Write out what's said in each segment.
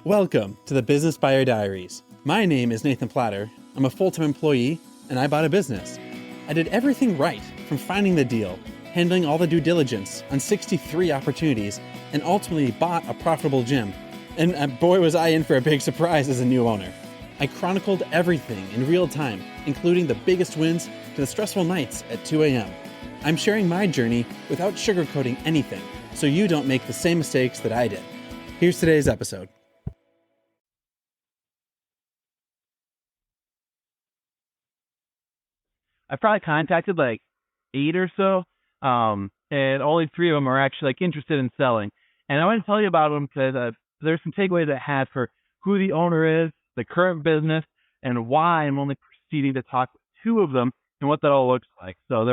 Welcome to the Business Buyer Diaries. My name is Nathan Platter. I'm a full-time employee, and I bought a business. I did everything right, from finding the deal, handling all the due diligence on 63 opportunities, and ultimately bought a profitable gym. And boy, was I in for a big surprise as a new owner. I chronicled everything in real time, including the biggest wins to the stressful nights at 2 a.m. I'm sharing my journey without sugarcoating anything, so you don't make the same mistakes that I did. Here's today's episode. I probably contacted like 8 or so, and only 3 of them are actually like interested in selling. And I want to tell you about them because there's some takeaways I had for who the owner is, the current business, and why I'm only proceeding to talk with 2 of them and what that all looks like. So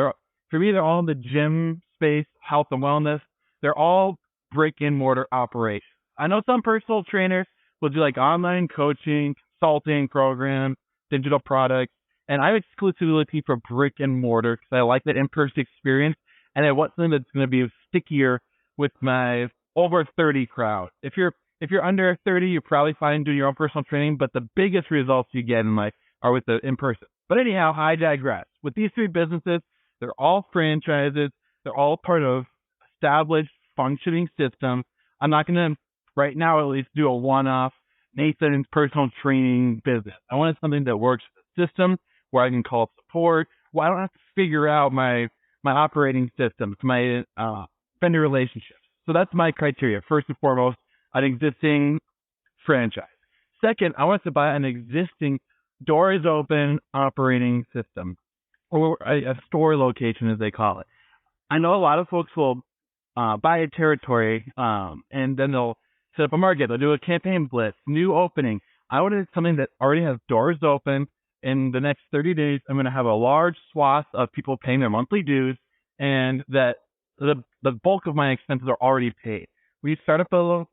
for me, they're all in the gym space, health and wellness. They're all brick and mortar operations. I know some personal trainers will do like online coaching, consulting programs, digital products. And I'm exclusively looking for brick and mortar because I like that in-person experience, and I want something that's going to be stickier with my over 30 crowd. If you're under 30, you're probably fine doing your own personal training, but the biggest results you get in life are with the in-person. But anyhow, I digress. With these 3 businesses, they're all franchises. They're all part of established, functioning systems. I'm not going to, right now at least, do a one-off Nathan's personal training business. I wanted something that works with the system, where I can call support, where I don't have to figure out my operating systems, my vendor relationships. So that's my criteria. First and foremost, an existing franchise. Second, I want to buy an existing doors open operating system, or a store location as they call it. I know a lot of folks will buy a territory and then they'll set up a market. They'll do a campaign blitz, new opening. I wanted something that already has doors open. In the next 30 days, I'm going to have a large swath of people paying their monthly dues, and that the bulk of my expenses are already paid. When you start up a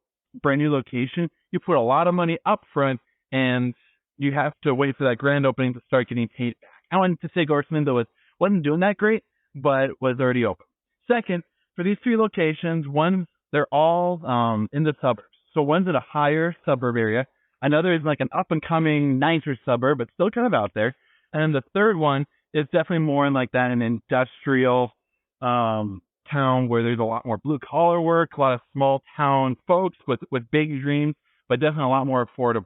brand new location, you put a lot of money up front, and you have to wait for that grand opening to start getting paid back. I wanted to take over something that wasn't doing that great, but was already open. Second, for these 3 locations, they're all in the suburbs. So one's in a higher suburb area. Another is like an up-and-coming, nicer suburb, but still kind of out there. And then the third one is definitely more in like that an industrial town where there's a lot more blue-collar work, a lot of small-town folks with big dreams, but definitely a lot more affordable.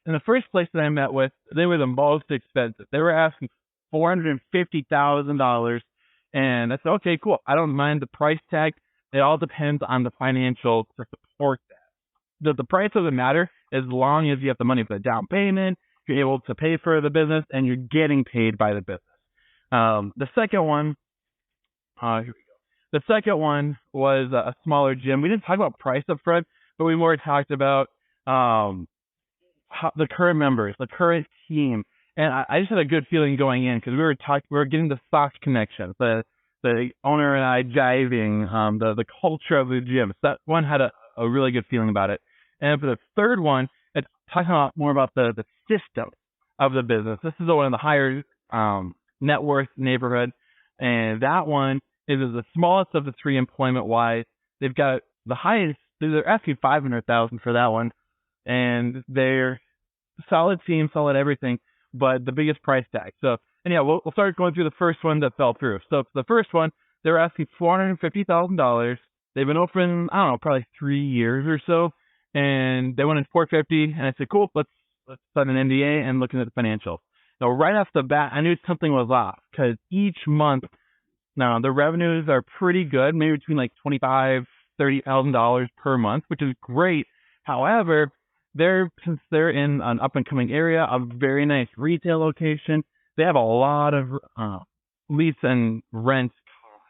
In the first place that I met with, they were the most expensive. They were asking $450,000, and I said, okay, cool. I don't mind the price tag. It all depends on the financial to support that. The price doesn't matter as long as you have the money for the down payment, you're able to pay for the business, and you're getting paid by the business. The second one, here we go. The second one was a smaller gym. We didn't talk about price up front, but we more talked about the current members, the current team, and I just had a good feeling going in because we were getting the soft connection, the owner and I jiving, the culture of the gym. So that one had a really good feeling about it. And for the third one, it's talking a lot more about the system of the business. This is the one in the higher net worth neighborhood, and that one is the smallest of the 3 employment-wise. They've got the highest. They're asking $500,000 for that one, and they're solid team, solid everything, but the biggest price tag. So anyhow, we'll start going through the first one that fell through. So for the first one, they're asking $450,000. They've been open, I don't know, probably 3 years or so, and they wanted $450,000, and I said, cool, let's sign an NDA and look at the financials. Now, right off the bat, I knew something was off because each month, now the revenues are pretty good, maybe between like $25,000-$30,000 per month, which is great. However, since they're in an up-and-coming area, a very nice retail location, they have a lot of lease and rent costs,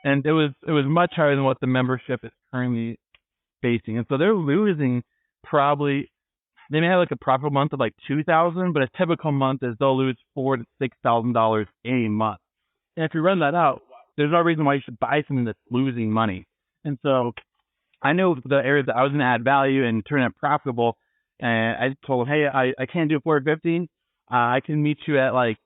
and it was much higher than what the membership is currently facing, and so they're losing probably. They may have like a profitable month of like $2,000, but a typical month is they'll lose $4,000 to $6,000 a month. And if you run that out, there's no reason why you should buy something that's losing money. And so I knew the areas that I was going to add value and turn it profitable. And I told them, hey, I can't do $450. I can meet you at like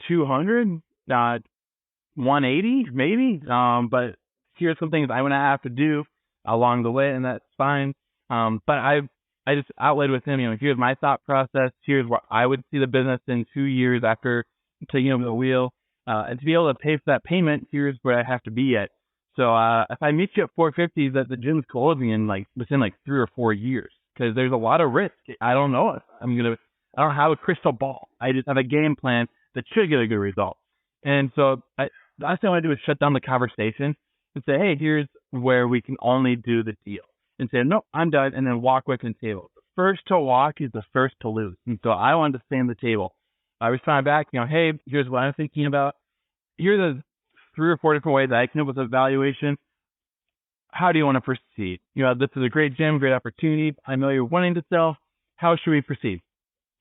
200, 180 maybe. But here's some things I'm going to have to do along the way, and that's fine. But I just outlaid with him, here's my thought process. Here's what I would see the business in 2 years after taking over the wheel. And to be able to pay for that payment, here's where I have to be at. So if I meet you at 450, that the gym's closing in within 3 or 4 years, because there's a lot of risk. I don't know if I don't have a crystal ball. I just have a game plan that should get a good result. And so the last thing I want to do is shut down the conversation and say, hey, here's where we can only do the deal. And say, no, I'm done, and then walk away from the table. The first to walk is the first to lose. And so I wanted to stay on the table. I responded back, hey, here's what I'm thinking about. Here are the 3 or 4 different ways that I can come up with a valuation. How do you want to proceed? This is a great gym, great opportunity. I know you're wanting to sell. How should we proceed?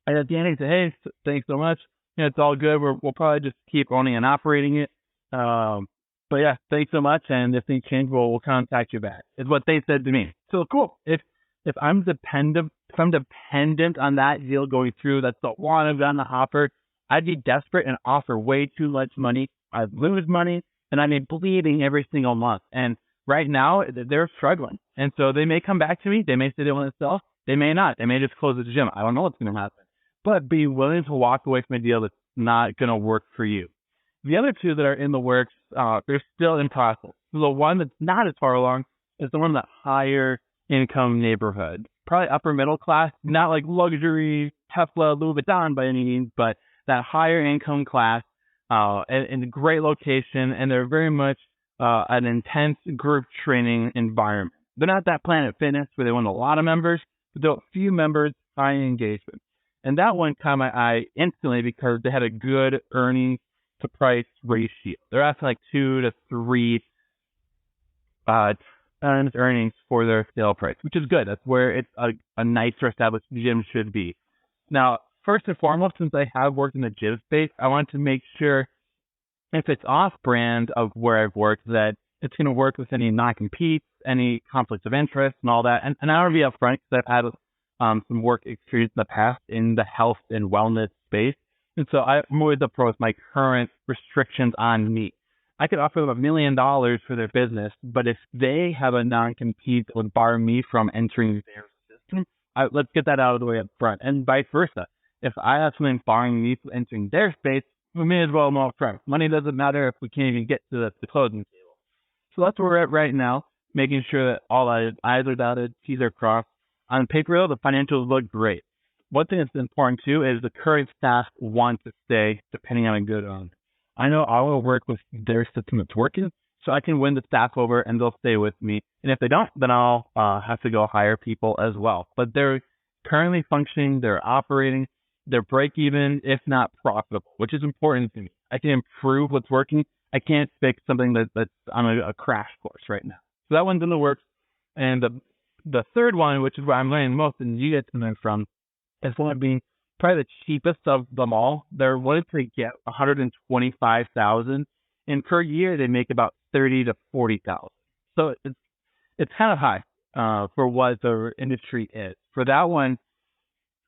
And at the end, he said, hey, thanks so much. It's all good. We'll probably just keep owning and operating it. But yeah, thanks so much. And if things change, we'll contact you back, is what they said to me. So cool. If I'm dependent on that deal going through, that's the one I've got in the hopper, I'd be desperate and offer way too much money. I'd lose money, and I'd be bleeding every single month. And right now, they're struggling. And so they may come back to me. They may say they want to sell. They may not. They may just close the gym. I don't know what's going to happen. But be willing to walk away from a deal that's not going to work for you. The other 2 that are in the works, they're still in process. The one that's not as far along is the one in that higher income neighborhood. Probably upper middle class, not like luxury, Tesla, Louis Vuitton by any means, but that higher income class, in a great location, and they're very much an intense group training environment. They're not that Planet Fitness where they want a lot of members, but they're a few members, high engagement. And that one caught my eye instantly because they had a good earnings to price ratio. They're asking 2 to 3 times earnings for their sale price, which is good. That's where it's a nicer established gym should be. Now, first and foremost, since I have worked in the gym space, I want to make sure if it's off-brand of where I've worked, that it's going to work with any non-competes, any conflicts of interest, and all that. And I want to be upfront because I've had some work experience in the past in the health and wellness space. And so I'm always upfront with my current restrictions on me. I could offer them $1 million for their business, but if they have a non-compete that would bar me from entering their system, let's get that out of the way up front. And vice versa. If I have something barring me from entering their space, we may as well know up front. Money doesn't matter if we can't even get to the closing table. So that's where we're at right now, making sure that all I's are dotted, T's are crossed. On paper, though, the financials look great. One thing that's important, too, is the current staff want to stay, depending on a good owner. I know I will work with their system that's working, so I can win the staff over, and they'll stay with me. And if they don't, then I'll have to go hire people as well. But they're currently functioning, they're operating, they're break-even, if not profitable, which is important to me. I can improve what's working. I can't fix something that's on a crash course right now. So that one's in the works. And the third one, which is where I'm learning most, and you get to learn from, is one of being probably the cheapest of them all. They're wanting to get $125,000, and per year they make about $30,000 to $40,000. So it's kind of high for what the industry is. For that one,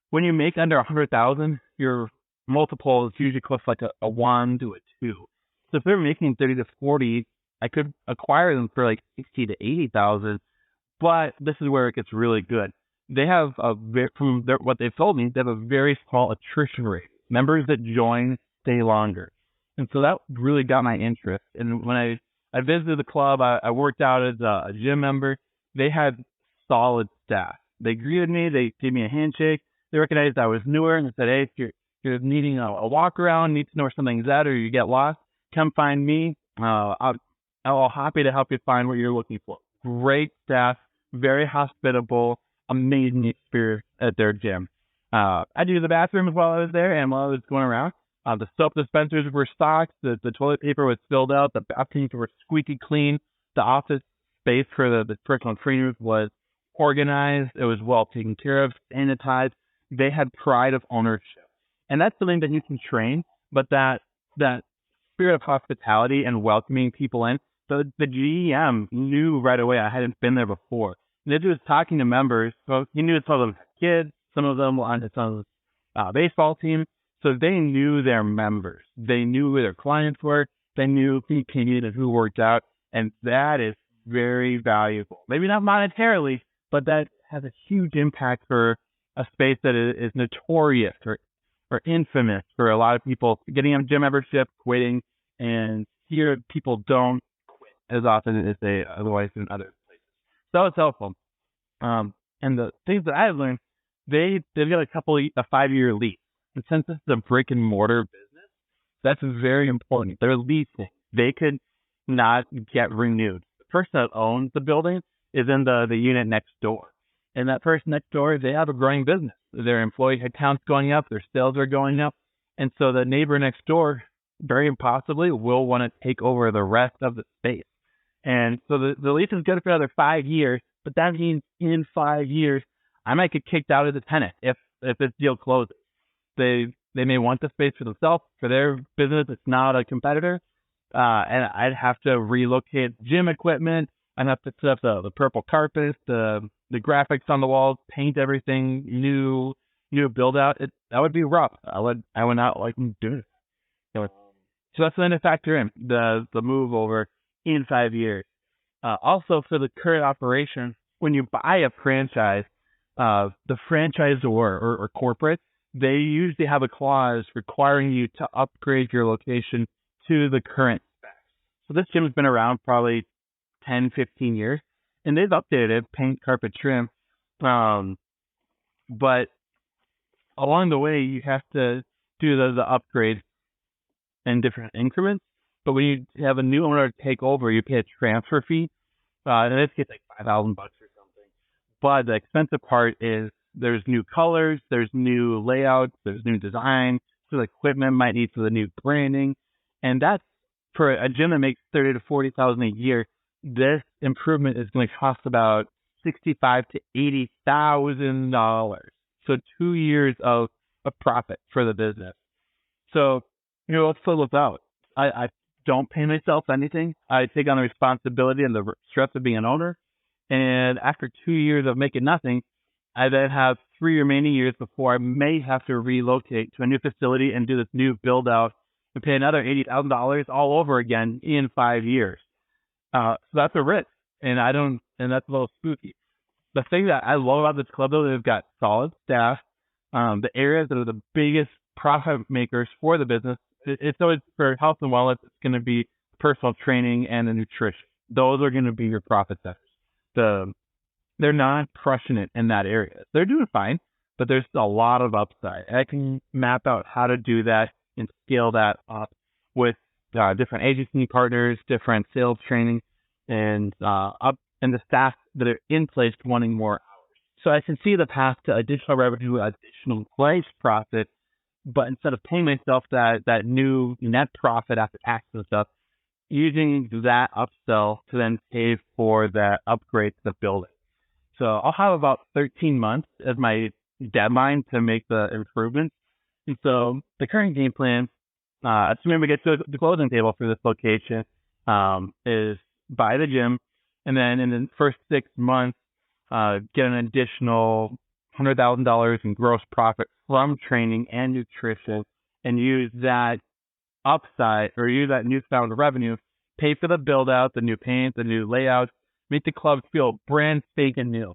when you make under $100,000, your multiple is usually close to a 1 to a 2. So if they're making 30 to 40, I could acquire them for 60 to 80,000. But this is where it gets really good. They have from what they've told me, they have a very small attrition rate. Members that join stay longer, and so that really got my interest. And when I visited the club, I worked out as a gym member. They had solid staff. They greeted me. They gave me a handshake. They recognized I was newer and they said, "Hey, if you're needing a walk around, need to know where something's at, or you get lost, come find me. I'm happy to help you find what you're looking for." Great staff, very hospitable, amazing experience at their gym. I do the bathrooms while I was there and while I was going around. The soap dispensers were stocked. The toilet paper was filled out. The bathrooms were squeaky clean. The office space for the personal trainers was organized. It was well taken care of, sanitized. They had pride of ownership. And that's something that you can train, but that spirit of hospitality and welcoming people in. So the GM knew right away I hadn't been there before. And as he was talking to members, so he knew some of them had kids, some of them were on his son's baseball team. So they knew their members. They knew who their clients were. They knew who came in and who worked out. And that is very valuable. Maybe not monetarily, but that has a huge impact for a space that is notorious or infamous for a lot of people getting a gym membership, quitting, and here people don't quit as often as they otherwise do in other places. So it's helpful. And the things that I've learned, they've got a 5-year lease. And since this is a brick and mortar business, that's very important. They're leasing. They could not get renewed. The person that owns the building is in the unit next door. And that person next door, they have a growing business. Their employee headcount's going up, their sales are going up. And so the neighbor next door very possibly will want to take over the rest of the space. And so the lease is good for another 5 years, but that means in 5 years, I might get kicked out as a tenant if this deal closes. They may want the space for themselves, for their business. It's not a competitor. And I'd have to relocate gym equipment. I'd have to set up the purple carpet, the graphics on the walls, paint everything new build out. That would be rough. I would not like doing it. So that's something to factor in, the move over in 5 years. Also for the current operation, when you buy a franchise, the franchisor or corporate, they usually have a clause requiring you to upgrade your location to the current specs. So this gym has been around probably 10, 15 years, and they've updated it, paint, carpet, trim. But along the way, you have to do the upgrade in different increments. But when you have a new owner take over, you pay a transfer fee. And this gets like $5,000 or something. But the expensive part is there's new colors, there's new layouts, there's new design. So the equipment might need for the new branding. And that's for a gym that makes $30,000 to $40,000 a year. This improvement is going to cost about $65,000 to $80,000. So 2 years of profit for the business. So, let's fill this out. I don't pay myself anything. I take on the responsibility and the stress of being an owner. And after 2 years of making nothing, I then have 3 remaining years before I may have to relocate to a new facility and do this new build out and pay another $80,000 all over again in 5 years. So that's a risk, and that's a little spooky. The thing that I love about this club, though, they've got solid staff. The areas that are the biggest profit makers for the business, it's always for health and wellness. It's going to be personal training and the nutrition. Those are going to be your profit centers. They're not crushing it in that area. They're doing fine, but there's a lot of upside. I can map out how to do that and scale that up with different agency partners, different sales training, and the staff that are in place wanting more hours. So I can see the path to additional revenue, additional price profit, but instead of paying myself that new net profit after taxes and stuff, using that upsell to then pay for that upgrade to the building. So I'll have about 13 months as my deadline to make the improvements. And so the current game plan, assuming we get to the closing table for this location, is buy the gym, and then in the first 6 months, get an additional $100,000 in gross profit from training and nutrition, and use that upside or use that newfound revenue, pay for the build out, the new paint, the new layout, make the club feel brand spanking new.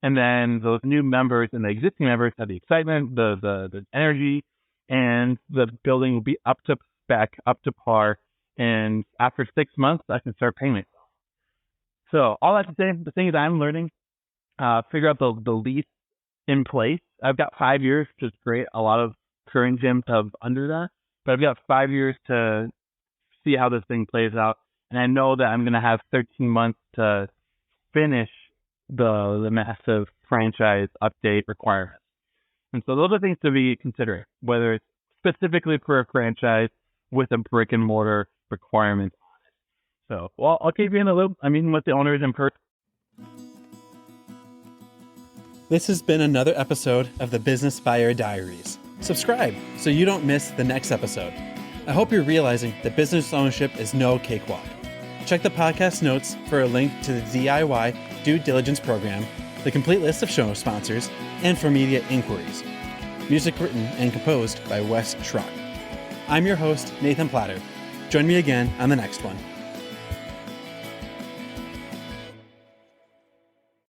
And then those new members and the existing members have the excitement, the energy, and the building will be up to spec, up to par. And after 6 months, I can start paying myself. So all that to say, the things I'm learning, figure out the lease in place. I've got 5 years, which is great. A lot of current gyms have under that, but I've got 5 years to see how this thing plays out. And I know that I'm going to have 13 months to finish the massive franchise update requirements. And so those are things to be considering, whether it's specifically for a franchise with a brick and mortar requirement on it. So, well, I'll keep you in the loop. I mean, with the owners in person. This has been another episode of the Business Buyer Diaries. Subscribe so you don't miss the next episode. I hope you're realizing that business ownership is no cakewalk. Check the podcast notes for a link to the DIY due diligence program, the complete list of show sponsors, and for media inquiries. Music written and composed by Wes Schrock. I'm your host, Nathan Platter. Join me again on the next one.